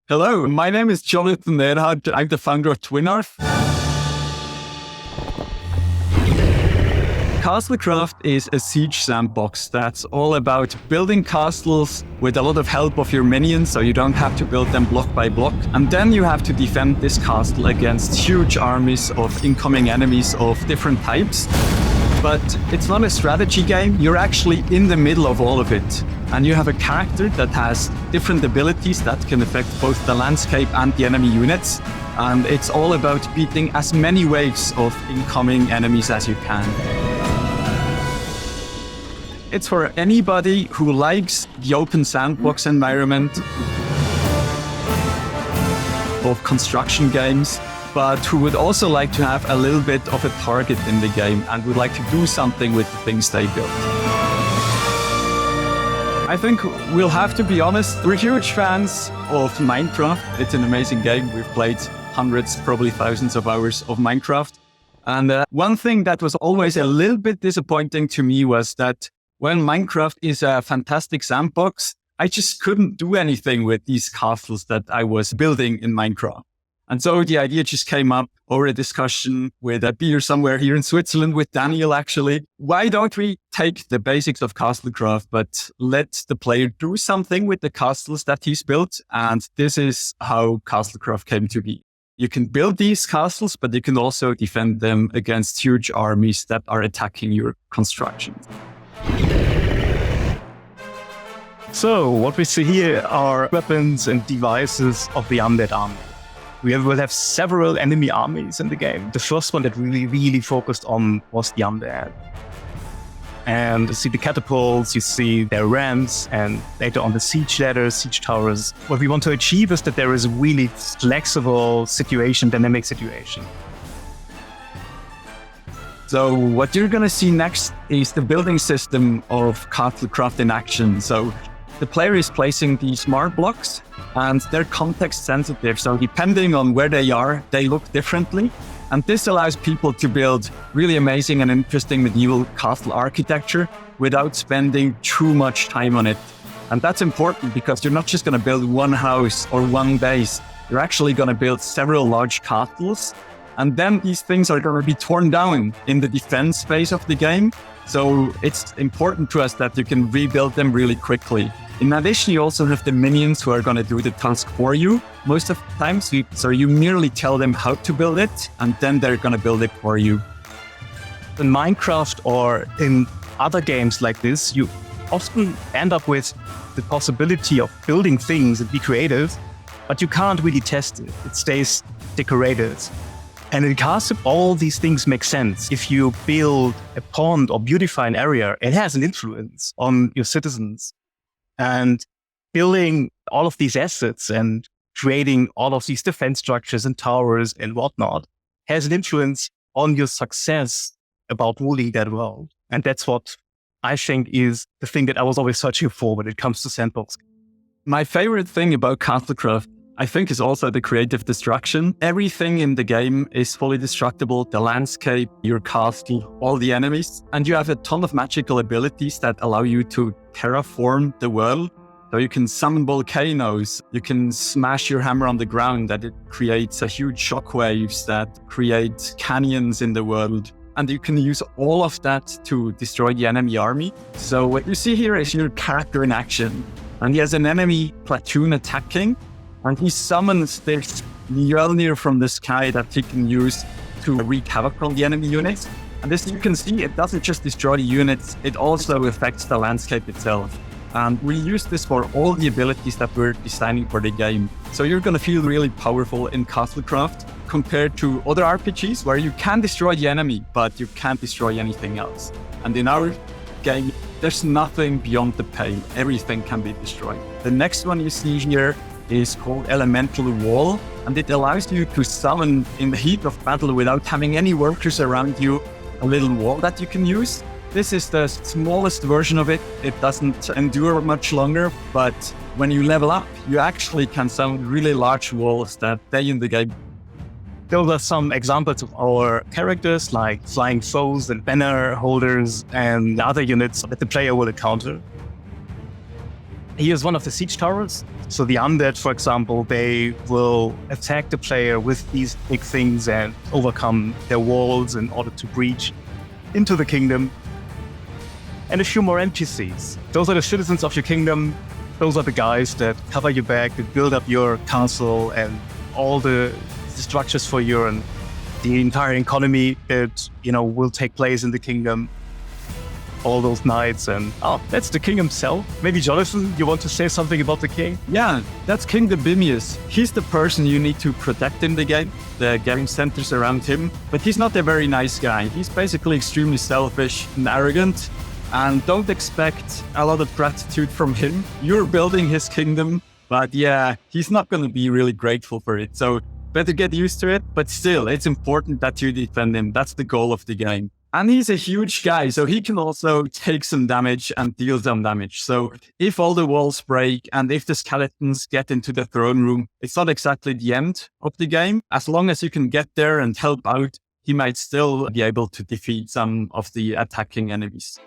Hello, my name is Jonathan Erhard. I'm the founder of Twinarth. Castlecraft is a siege sandbox that's all about building castles with a lot of help of your minions, so you don't have to build them block by block. And then you have to defend this castle against huge armies of incoming enemies of different types. But it's not a strategy game, you're actually in the middle of all of it. And you have a character that has different abilities that can affect both the landscape and the enemy units. And it's all about beating as many waves of incoming enemies as you can. It's for anybody who likes the open sandbox environment of construction games, but who would also like to have a little bit of a target in the game and would like to do something with the things they built. I think we'll have to be honest, we're huge fans of Minecraft. It's an amazing game. We've played hundreds, probably thousands of hours of Minecraft. And one thing that was always a little bit disappointing to me was that when Minecraft is a fantastic sandbox, I just couldn't do anything with these castles that I was building in Minecraft. And so the idea just came up over a discussion with a beer somewhere here in Switzerland with Daniel, actually. Why don't we take the basics of Castlecraft, but let the player do something with the castles that he's built? And this is how Castlecraft came to be. You can build these castles, but you can also defend them against huge armies that are attacking your constructions. So what we see here are weapons and devices of the undead army. We will have several enemy armies in the game. The first one that really focused on was the undead. And you see the catapults, you see their ramps, and later on the siege ladders, siege towers. What we want to achieve is that there is a really flexible situation, dynamic situation. So what you're going to see next is the building system of Castlecraft in action. So the player is placing these smart blocks and they're context sensitive. So depending on where they are, they look differently. And this allows people to build really amazing and interesting medieval castle architecture without spending too much time on it. And that's important because you're not just going to build one house or one base. You're actually going to build several large castles. And then these things are going to be torn down in the defense phase of the game. So it's important to us that you can rebuild them really quickly. In addition, you also have the minions who are going to do the task for you most of the time. So you merely tell them how to build it, and then they're going to build it for you. In Minecraft or in other games like this, you often end up with the possibility of building things and be creative, but you can't really test it. It stays decorated. And in Castle, all these things make sense. If you build a pond or beautify an area, it has an influence on your citizens. And building all of these assets and creating all of these defense structures and towers and whatnot has an influence on your success about ruling that world. And that's what I think is the thing that I was always searching for when it comes to sandbox. My favorite thing about Castlecraft, I think, is also the creative destruction. Everything in the game is fully destructible. The landscape, your castle, all the enemies. And you have a ton of magical abilities that allow you to terraform the world. So you can summon volcanoes. You can smash your hammer on the ground that it creates a huge shockwaves that create canyons in the world. And you can use all of that to destroy the enemy army. So what you see here is your character in action. And he has an enemy platoon attacking. And he summons this Mjolnir from the sky that he can use to wreak havoc on the enemy units. And as you can see, it doesn't just destroy the units, it also affects the landscape itself. And we use this for all the abilities that we're designing for the game. So you're going to feel really powerful in Castlecraft compared to other RPGs where you can destroy the enemy, but you can't destroy anything else. And in our game, there's nothing beyond the pale. Everything can be destroyed. The next one you see here is called Elemental Wall, and it allows you to summon in the heat of battle without having any workers around you, a little wall that you can use. This is the smallest version of it. It doesn't endure much longer, but when you level up, you actually can summon really large walls that stay in the game. Those are some examples of our characters, like flying foes and banner holders and other units that the player will encounter. He is one of the siege towers. So the undead, for example, they will attack the player with these big things and overcome their walls in order to breach into the kingdom. And a few more NPCs. Those are the citizens of your kingdom. Those are the guys that cover your back, that build up your castle and all the structures for you and the entire economy that, will take place in the kingdom. All those knights and, that's the king himself. Maybe Jonathan, you want to say something about the king? Yeah, that's King Debimius. He's the person you need to protect in the game. The game centers around him, but he's not a very nice guy. He's basically extremely selfish and arrogant. And don't expect a lot of gratitude from him. You're building his kingdom, but yeah, he's not going to be really grateful for it. So better get used to it. But still, it's important that you defend him. That's the goal of the game. And he's a huge guy, so he can also take some damage and deal some damage. So if all the walls break and if the skeletons get into the throne room, it's not exactly the end of the game. As long as you can get there and help out, he might still be able to defeat some of the attacking enemies.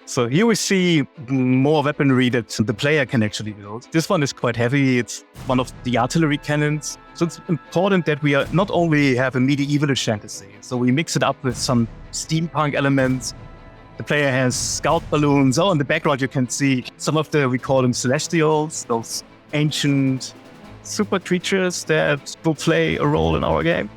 So here we see more weaponry that the player can actually build. This one is quite heavy. It's one of the artillery cannons. So it's important that we not only have a medievalish fantasy, so we mix it up with some steampunk elements. The player has scout balloons. In the background you can see some of we call them celestials, those ancient super creatures that will play a role in our game.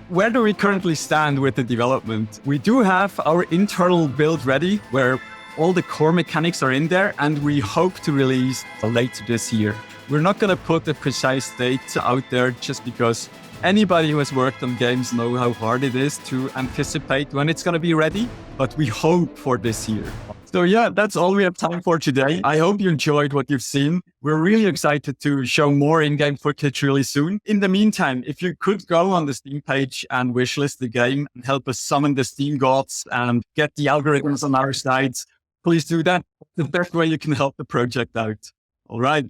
Where do we currently stand with the development? We do have our internal build ready, where all the core mechanics are in there, and we hope to release later this year. We're not going to put a precise date out there just because anybody who has worked on games know how hard it is to anticipate when it's going to be ready, but we hope for this year. So yeah, that's all we have time for today. I hope you enjoyed what you've seen. We're really excited to show more in-game footage really soon. In the meantime, if you could go on the Steam page and wishlist the game and help us summon the Steam gods and get the algorithms on our sides, please do that. The best way you can help the project out. All right.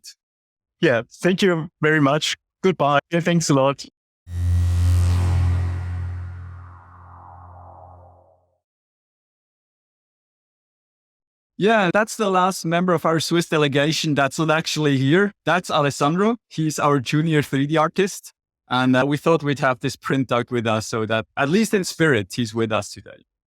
Yeah, thank you very much. Goodbye. Thanks a lot. Yeah, that's the last member of our Swiss delegation that's not actually here. That's Alessandro. He's our junior 3D artist. And we thought we'd have this printout with us so that at least in spirit, he's with us today.